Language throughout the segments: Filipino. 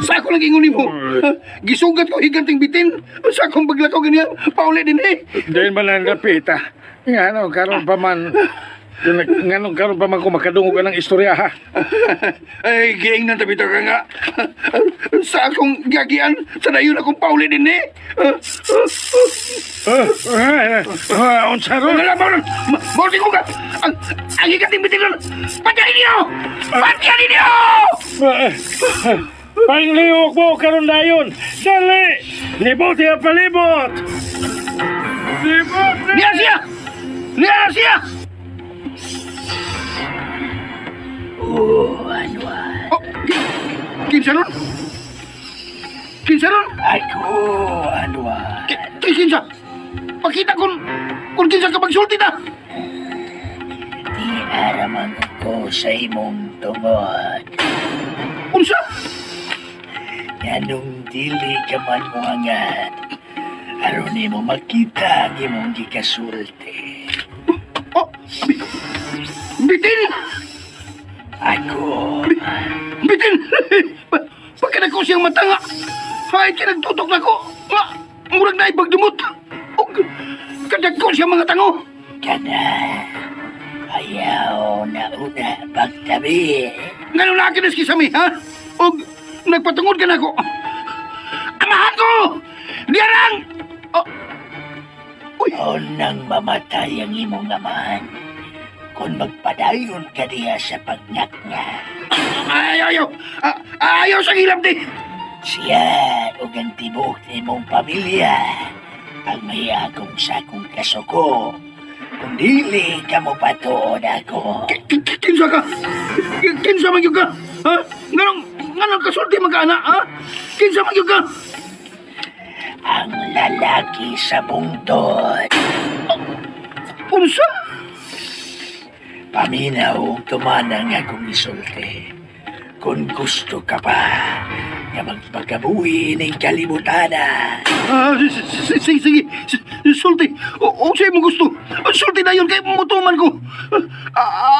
Sa ako lagi ingon mo. Gisugat ko higanting bitin. Sa akong paglakaw ganyan, pauli din eh. Dahil man ang kapita. Nga ano, karon pa man... Nga karon pa man kung makadungog ka ng istorya, ha? Ay, giing nang tabita ka nga. Sa akong gagian, sa dayon akong pauli din eh. Unsa ron? Mauti ko ka. Ang higanting bitin nun. Patyahin niyo! Patyahin niyo! Panglihok mo karon dayon. Dali! Libot ya palibot! Libot! Niya siya! Niya siya! Anwar. Oh, kinsa nun? Kinsa nun? Ako, Anwar. Kinsa? Pakita kung kinsa ka magsulti na. Di aramang ako sa imong tungod. Unsa? Yanong dili ka man mo angat. Aron mo makita ang imong gikasulti. Oh, bitin! Ako. Bitin! Pagka ko siyang mata nga, ay kinagtutok na ko. Nga, murag na ipagdumot. O, kadag ko siyang mga tango. Kana. Ayaw na una pagtabi. Ganun na akin kisami, ha? O, nagpatungod ka na ko. Amahan ko! Diarang! Oh. Uy! O nang mamatay ang imong amahan. Kung magpadayon ka diya sa pagnak nga. Ayaw! Ayaw sa hilap di! Siya o ang tibuok ni mong pamilya ang may akong sakong kasuko. Kung dili ka mo patuod ako. Kinsa ka? Kinsa magyug ka? Ha? Nganong kasulti magkana, ha? Kinsa magyug ka? Ang lalaki sa bungtod. Unsa? Paminaw tumanang akong isulti. Kung gusto ka pa, nga magpagabuhi ng kalibutana. Sige. Sulti. O sa'yo mo gusto. Sulti na yun kay mutuman ko.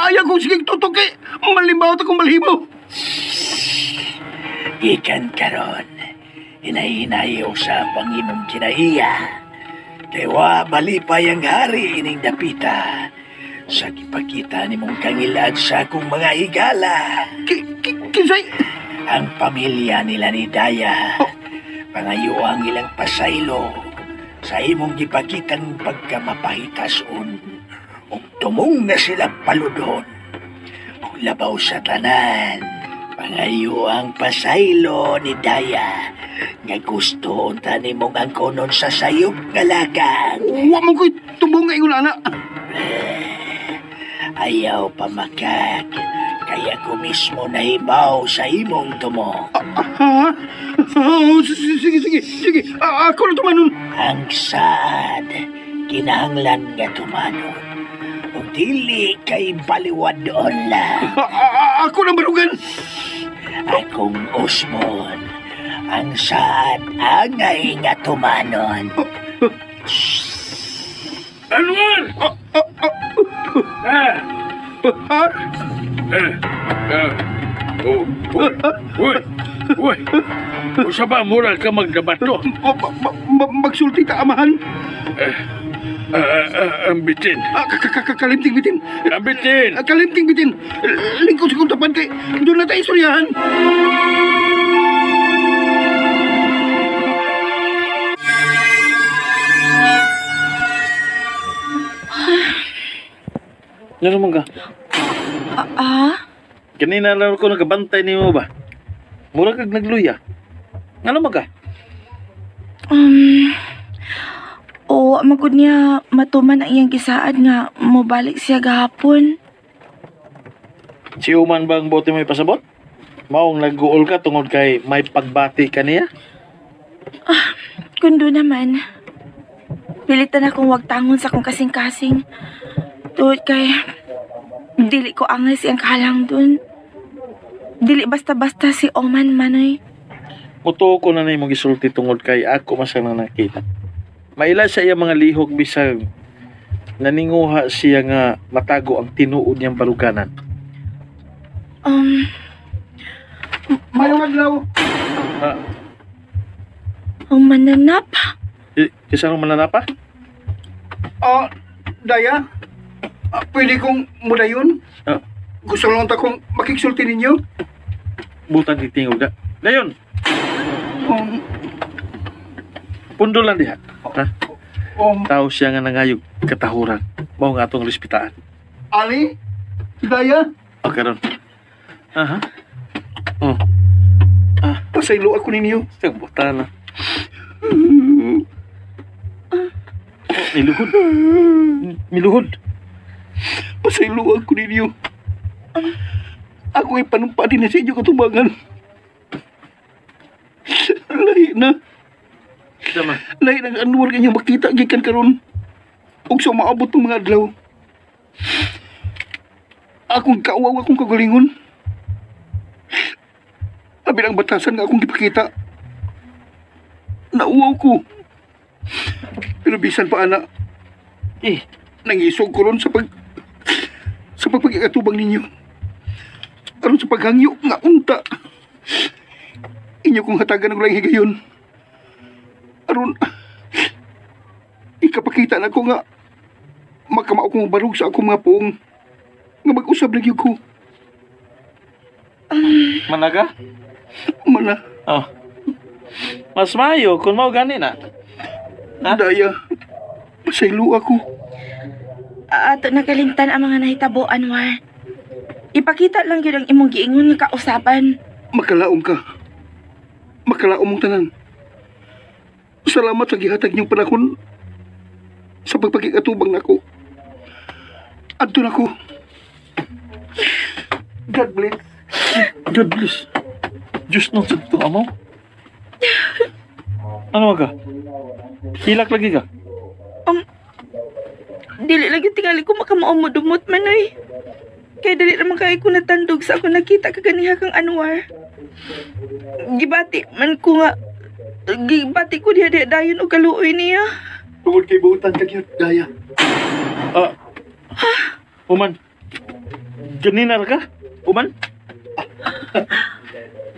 Ayaw kong sige tutok kay malimbaw at akong malhibo. Ikan karon. Hinay-hinayo sa Panginoong kinaiya. Kaya malipay ang hari ining dapita. Sa kipakita ni mong kangilad sa akong mga higala. Kinsay? Ang pamilya nila ni Daya. Pangayo ang ilang pasaylo sa imong gipakitang pagkamapahitason. Ug tumong na sila paludon. Ug labaw sa tanan. Pangayo ang pasaylo ni Daya. Nga gusto unta nimong ang konon sa sayop nga lakang. Huwag mo ko'y tubong nga ingon, anak. Ayaw pa makak. Kaya ko mismo nahibaw sa imong tumo. Ha? Sige. Ako na tumanon. Ang saad, kinahanglan nga tumanon. O dili kay baliwad doon lang. Ako na barugan. Akong Osmon, ang saad angay nga tumanon. Anwar! Ha? Uy! Usa ba moral ka magdabato? Magsulti ta, amahan. Ang bitin. Kalimting bitin. Ang bitin! Kalimting bitin. Lingkod sa kuntapan kay doon na tayo istoryahan. Ano naman ka? Kanina lang ako nagabantay ni mo ba? Mura kag nagluya. Ano naman ka? Oo, magod niya matuman ang iyang gisaad nga mobalik siya gahapon. Si Uman bang bote may pasabot? Maong nag-uol ka tungod kay may pagbati ka niya? Kundo naman. Pilitan akong wag tangon sa kong kasing-kasing. Tuod kay dili ko angay siyang kahalang dun. Dili basta-basta si Oman manoy. Muto ko na na yung gisulti tungod kay ako masang nakita. Maila sa iya mga lihok bisag naninguha siya nga matago ang tinuod niyang baluganan. Mayong adlaw. Ah, Ang mananap. kisa nung mananapa? Daya? Pwede kong mudayon? Ah, Gusto lang akong makiksulti ninyo? butan titingog na. Dayon, Um, pundo lang diha. Ha? um, Tao siya nga nangayog katahuran. Mao nga atong respetaan. Ali? Daya? O karon. Aha. Oh, Pasaylo ako ninyo. siyang butan na. Niluhod. Miluhod. Pasaylo ako ninyo. Ako ay panumpadi na sa inyo katubangan. Lahi na. Sama. Lahi ng Anwar kanyang makita gikan karon. Ug sa maabot ng mga adlaw. Akong kauwaw akong kagalingon. Abi ang batasan nga akong gipakita. Nauwaw ko. Pero bisan pa ana, nangisog ko ron sa pagpagkatubang ninyo. Aron sa paghangyo nga unta. Inyo kong hatagan ng lang higayon. Aron, ikapakita na ko nga makamao kong barug sa akong mga poong nga mag-usab na gyud ko. Managa? Mana, Oh. Mas mayo kung mao gani na. Ha? daya, pasaylo ako. Ato nakalimtan ang mga nahitabo, Anwar. Ipakita lang yun ang imong giingon nga kausapan. Makalaom ka. Makalaom mong tanan. Salamat sa gihatag niyong panahon sa pagpagkikatubang nako. Adto na ko. God bless. God bless. Diyos nung sa itong amo. Ano ka? Hilak lagi ka? Dili lagi tingali ko makamao mo dumot man oy. Kaya dali naman kaya ko natandog sa ako nakita kaganiha kang Anwar. Gibati ko diha dayon o kaluoy niya. Tungod kay buutan ka gyud, daya. Uman. Ganinar ka? Uman?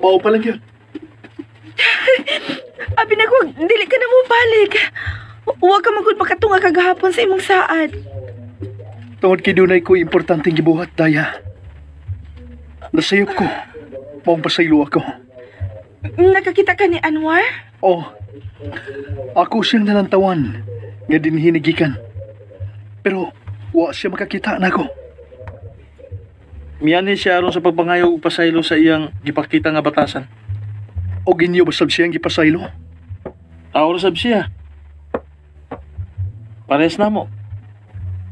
Mao pa lang yun. Abi na ko, dili ka na mo balik. Huwag ka magud makatunga kagahapon sa imong saad. Tungod kay dunay ko importanteng gibuhat, daya. Nasayop ko. Maong pasaylo ako. Nakakita ka ni Anwar? Oh, ako siyang nalantawan nga dinhinigikan. Pero wa siya makakita na ako. Miyanin siya aron sa pagpangayog ug pasaylo sa iyang gipakita nga batasan. O ginyo basab siyang gipasaylo. Tawag sab siya. Pares na mo.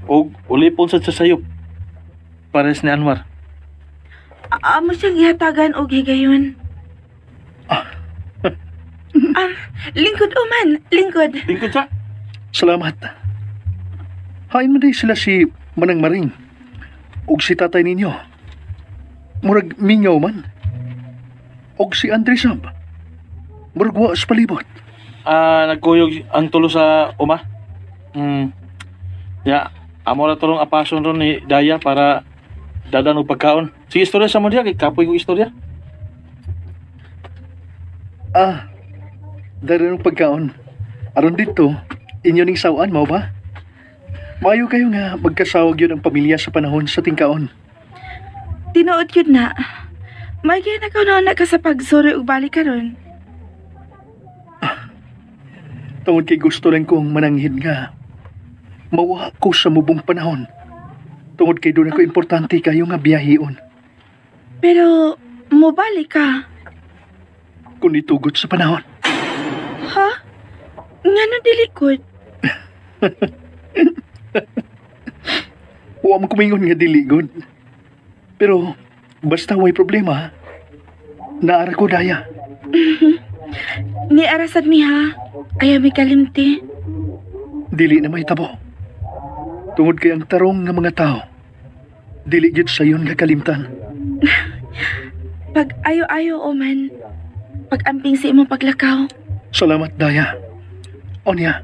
O ulipon sa sayop. Pares ni Anwar. Amo siyang ihatagan og higayon. Lingkod man, lingkod. Lingkod siya. Salamat. Hain mo din sila si Manang Maring. Og si tatay ninyo. Murag mingaw man. Og si Andresab. Murag wa sa palibot. Nagkuyog ang tulo sa uma. Ya, amo ra tulong apason ron ni Daya para dadan og pagkaon. Sige, istorya sa mo diya kay kapoy kong istorya. Dari ng pagkaon. Aron dito, inyo ning sawan, mao ba? Mayo kayo nga magkasawag yun ang pamilya sa panahon sa tingkaon. Tinuod yun na. May kaya na ka sa pagsuri ug balik ka ron. Tungod kay gusto lang kong mananghin nga mawa ko sa mubong panahon. Tungod kay doon ako importante kayo nga biyahion. Pero, mo balik ka. Kung itugot sa panahon. Ha? Nga no dilikod? Huwag mo kumingon nga diligod. Pero, basta way problema, naara ko daya. Ni arasad mi ha. Ayaw mi kalimti. Dili na may tabo. Tungod kay ang tarong nga mga tao, dili gyud sayon nga kalimtan. Pag ayo-ayo o man. Pag amping sa imong paglakaw. Salamat, daya. Onya,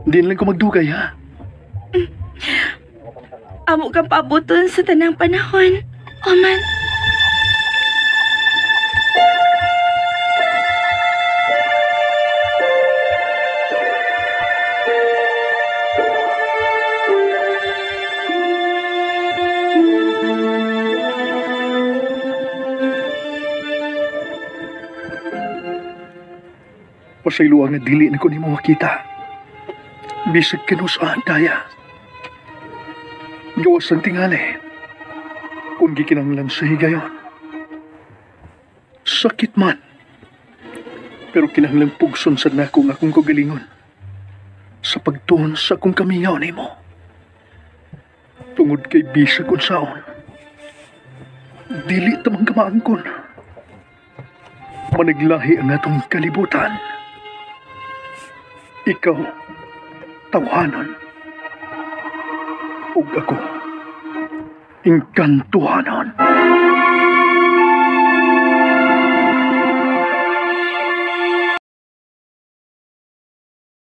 di na lang ko magdugay, ha? Amo kang paabuton sa tanang panahon. O man. Pasaylo nga dili na ko ni mo makita. Bisag kinusaan, Daya. Gawas ang tingali. Kung gikinanglan sa higayon. Sakit man. Pero kinahanglang pugson sa nako nga akong kagalingon. Sa pagtuon sa akong kamingaw ni mo. Tungod kay bisag unsaon. Dili tamang kamaangkon. Managlahi ang atong kalibutan. Ikaw, tawhanon. Ug ako, engkantuhanon.